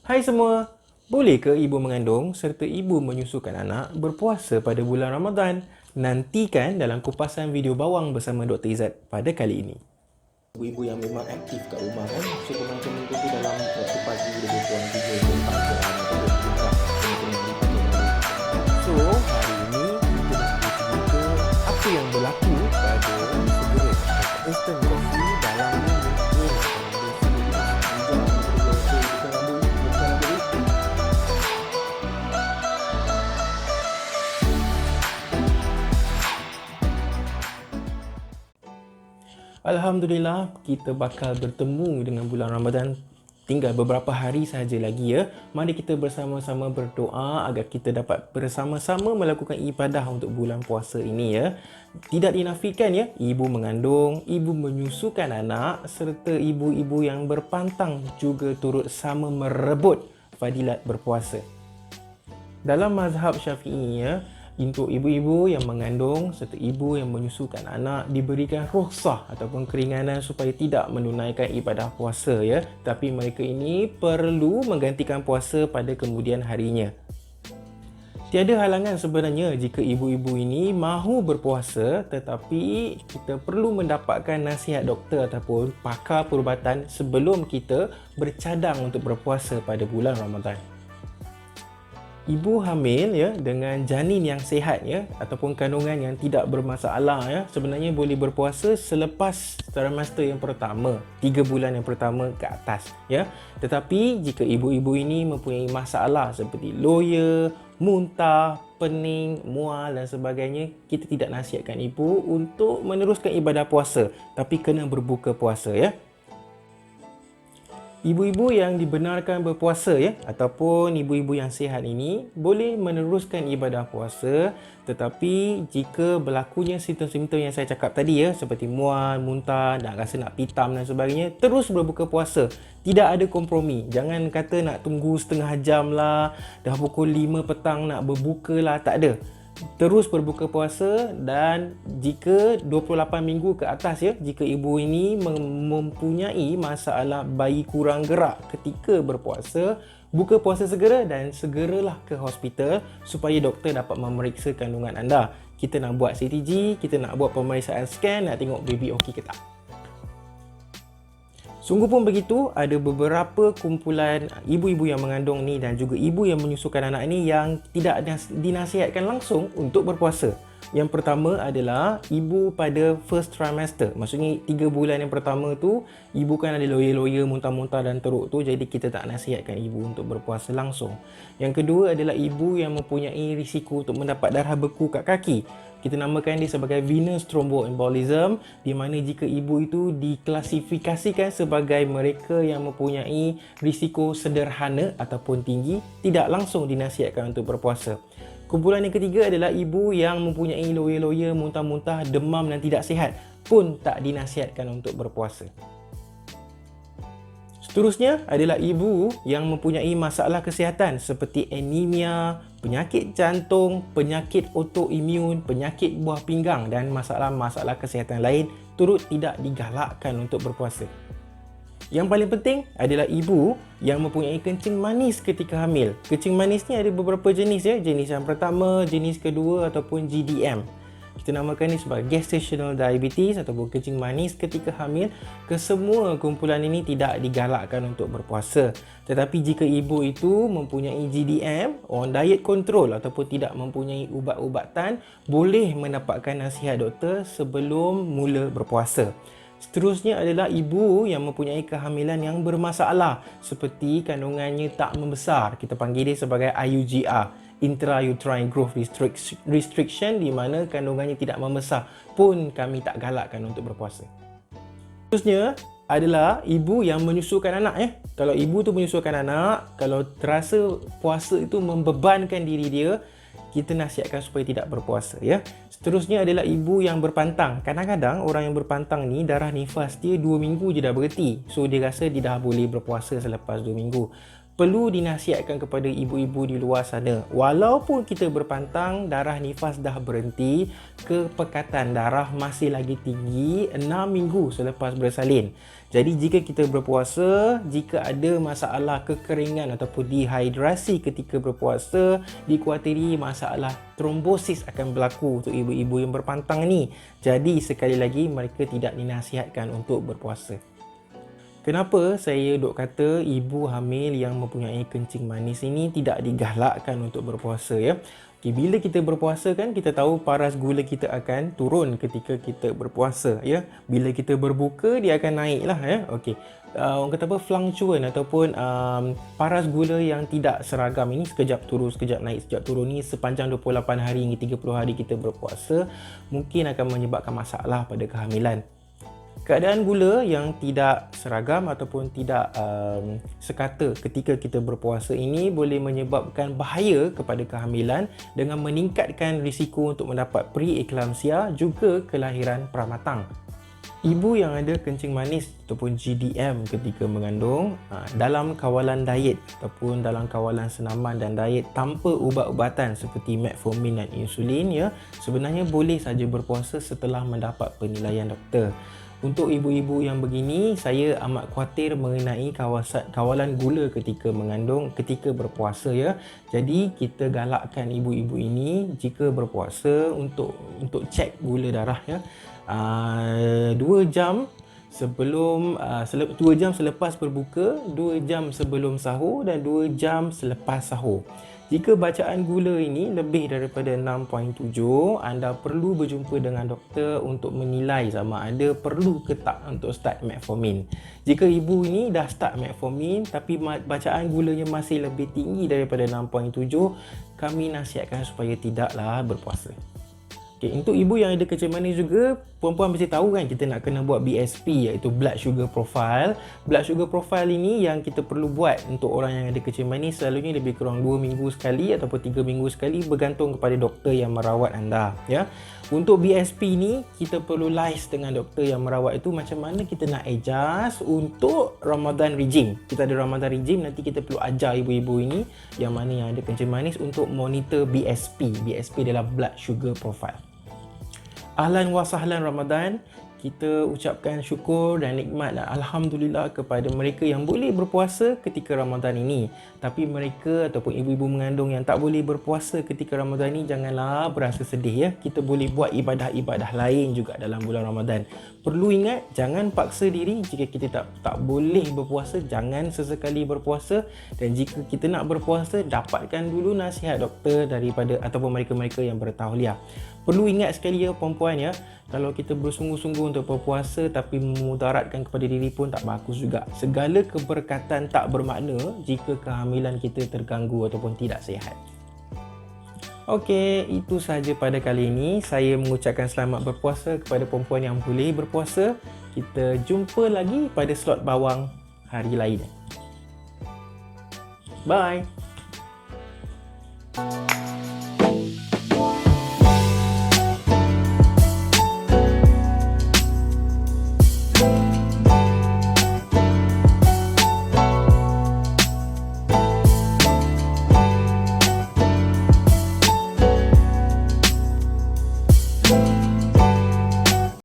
Hai semua, boleh ke ibu mengandung serta ibu menyusukan anak berpuasa pada bulan Ramadan? Nantikan dalam kupasan video bawang bersama Dr. Izzat pada kali ini. Ibu-ibu yang memang aktif kat rumah kan, so korang kena tu dalam waktu pagi lebih kurang 3 hingga 4 jam untuk buka tengah-tengah hari pagi hari. So, hari ini kita nak cerita apa yang berlaku pada cigarette atau instant coffee dalam minum Alhamdulillah, kita bakal bertemu dengan bulan Ramadan. Tinggal beberapa hari sahaja lagi ya. Mari kita bersama-sama berdoa agar kita dapat bersama-sama melakukan ibadah untuk bulan puasa ini ya. Tidak dinafikan ya, ibu mengandung, ibu menyusukan anak serta ibu-ibu yang berpantang juga turut sama merebut fadilat berpuasa. Dalam mazhab Syafi'i ya, untuk ibu-ibu yang mengandung serta ibu yang menyusukan anak diberikan rukhsah ataupun keringanan supaya tidak menunaikan ibadah puasa ya, tapi mereka ini perlu menggantikan puasa pada kemudian harinya. Tiada halangan sebenarnya jika ibu-ibu ini mahu berpuasa, tetapi kita perlu mendapatkan nasihat doktor ataupun pakar perubatan sebelum kita bercadang untuk berpuasa pada bulan Ramadan. Ibu hamil ya dengan janin yang sihat ya ataupun kandungan yang tidak bermasalah ya sebenarnya boleh berpuasa selepas trimester yang pertama, 3 bulan yang pertama ke atas ya. Tetapi jika ibu-ibu ini mempunyai masalah seperti loya, muntah, pening, mual dan sebagainya, kita tidak nasihatkan ibu untuk meneruskan ibadah puasa, tapi kena berbuka puasa ya. Ibu-ibu yang dibenarkan berpuasa ya ataupun ibu-ibu yang sihat ini boleh meneruskan ibadah puasa, tetapi jika berlakunya simptom-simptom yang saya cakap tadi ya seperti mual, muntah, rasa nak pitam dan sebagainya, terus berbuka puasa. Tidak ada kompromi. Jangan kata nak tunggu setengah jam lah, dah pukul 5 petang nak berbuka lah, tak ada. Terus berbuka puasa. Dan jika 28 minggu ke atas ya, jika ibu ini mempunyai masalah bayi kurang gerak ketika berpuasa, buka puasa segera dan segeralah ke hospital supaya doktor dapat memeriksa kandungan anda. Kita nak buat CTG, kita nak buat pemeriksaan scan, nak tengok baby okey ke tak. Sungguh pun begitu, ada beberapa kumpulan ibu-ibu yang mengandung ni dan juga ibu yang menyusukan anak ni yang tidak dinasihatkan langsung untuk berpuasa. Yang pertama adalah ibu pada first trimester. Maksudnya 3 bulan yang pertama tu, ibu kan ada loya-loya, muntah-muntah dan teruk tu, jadi kita tak nasihatkan ibu untuk berpuasa langsung. Yang kedua adalah ibu yang mempunyai risiko untuk mendapat darah beku kat kaki. Kita namakan dia sebagai venous thromboembolism, di mana jika ibu itu diklasifikasikan sebagai mereka yang mempunyai risiko sederhana ataupun tinggi, tidak langsung dinasihatkan untuk berpuasa. Kumpulan yang ketiga adalah ibu yang mempunyai loya-loya, muntah-muntah, demam dan tidak sihat, pun tak dinasihatkan untuk berpuasa. Seterusnya adalah ibu yang mempunyai masalah kesihatan seperti anemia, penyakit jantung, penyakit autoimun, penyakit buah pinggang dan masalah-masalah kesihatan lain turut tidak digalakkan untuk berpuasa. Yang paling penting adalah ibu yang mempunyai kencing manis ketika hamil. Kencing manis ni ada beberapa jenis ya. Jenis yang pertama, jenis kedua ataupun GDM. Kita namakan ini sebagai gestational diabetes ataupun kencing manis ketika hamil. Kesemua kumpulan ini tidak digalakkan untuk berpuasa. Tetapi jika ibu itu mempunyai GDM, on diet control ataupun tidak mempunyai ubat-ubatan, boleh mendapatkan nasihat doktor sebelum mula berpuasa. Seterusnya adalah ibu yang mempunyai kehamilan yang bermasalah seperti kandungannya tak membesar. Kita panggil dia sebagai IUGR, intrauterine growth restriction, di mana kandungannya tidak membesar, pun kami tak galakkan untuk berpuasa. Seterusnya adalah ibu yang menyusukan anak ya. Kalau ibu tu menyusukan anak, kalau terasa puasa itu membebankan diri dia, kita nasihatkan supaya tidak berpuasa ya. Seterusnya adalah ibu yang berpantang. Kadang-kadang orang yang berpantang ni darah nifas dia 2 minggu je dah berhenti. So dia rasa dia dah boleh berpuasa selepas 2 minggu. perlu dinasihatkan kepada ibu-ibu di luar sana, walaupun kita berpantang, darah nifas dah berhenti, kepekatan darah masih lagi tinggi 6 minggu selepas bersalin. Jadi jika kita berpuasa, jika ada masalah kekeringan ataupun dehidrasi ketika berpuasa, dikuatiri masalah trombosis akan berlaku untuk ibu-ibu yang berpantang ni. Jadi sekali lagi mereka tidak dinasihatkan untuk berpuasa. Kenapa saya duk kata ibu hamil yang mempunyai kencing manis ini tidak digalakkan untuk berpuasa ya? Okay, bila kita berpuasa kan kita tahu paras gula kita akan turun ketika kita berpuasa ya. Bila kita berbuka dia akan naik lah ya. Okey. Orang kata apa, fluctuan ataupun paras gula yang tidak seragam ini, sekejap turun, sekejap naik, sekejap turun ni sepanjang 28 hari hingga 30 hari kita berpuasa mungkin akan menyebabkan masalah pada kehamilan. Keadaan gula yang tidak seragam ataupun tidak sekata ketika kita berpuasa ini boleh menyebabkan bahaya kepada kehamilan dengan meningkatkan risiko untuk mendapat preeklamsia juga kelahiran pramatang. Ibu yang ada kencing manis ataupun GDM ketika mengandung dalam kawalan diet ataupun dalam kawalan senaman dan diet tanpa ubat-ubatan seperti metformin dan insulin ya, sebenarnya boleh saja berpuasa setelah mendapat penilaian doktor. Untuk ibu-ibu yang begini, saya amat khawatir mengenai kawalan gula ketika mengandung, ketika berpuasa ya. Jadi kita galakkan ibu-ibu ini jika berpuasa untuk cek gula darah ya. 2 jam sebelum 2 jam selepas berbuka, 2 jam sebelum sahur dan 2 jam selepas sahur. Jika bacaan gula ini lebih daripada 6.7, anda perlu berjumpa dengan doktor untuk menilai sama ada perlu ke tak untuk start metformin. Jika ibu ini dah start metformin tapi bacaan gulanya masih lebih tinggi daripada 6.7, kami nasihatkan supaya tidaklah berpuasa. Okay, untuk ibu yang ada kencing manis juga, perempuan mesti tahu kan kita nak kena buat BSP, iaitu Blood Sugar Profile. Blood Sugar Profile ini yang kita perlu buat untuk orang yang ada kencing manis selalunya lebih kurang 2 minggu sekali ataupun 3 minggu sekali bergantung kepada doktor yang merawat anda ya. Untuk BSP ni kita perlu liaise dengan doktor yang merawat itu macam mana kita nak adjust untuk Ramadan regime. Kita ada Ramadan regime, nanti kita perlu ajar ibu-ibu ini yang mana yang ada kencing manis untuk monitor BSP. BSP adalah Blood Sugar Profile. Ahlan wa sahlan Ramadan. Kita ucapkan syukur dan nikmat dan alhamdulillah kepada mereka yang boleh berpuasa ketika Ramadan ini. Tapi mereka ataupun ibu-ibu mengandung yang tak boleh berpuasa ketika Ramadan ini, janganlah berasa sedih ya. Kita boleh buat ibadah-ibadah lain juga dalam bulan Ramadan. Perlu ingat, jangan paksa diri. Jika kita tak boleh berpuasa, jangan sesekali berpuasa. Dan jika kita nak berpuasa, dapatkan dulu nasihat doktor daripada ataupun mereka-mereka yang bertauliah. Perlu ingat sekali ya perempuan ya, kalau kita bersungguh-sungguh untuk berpuasa tapi memudaratkan kepada diri pun tak bagus juga. Segala keberkatan tak bermakna jika kehamilan kita terganggu ataupun tidak sihat. Okey, itu sahaja pada kali ini. Saya mengucapkan selamat berpuasa kepada perempuan yang boleh berpuasa. Kita jumpa lagi pada slot bawang hari lain. Bye!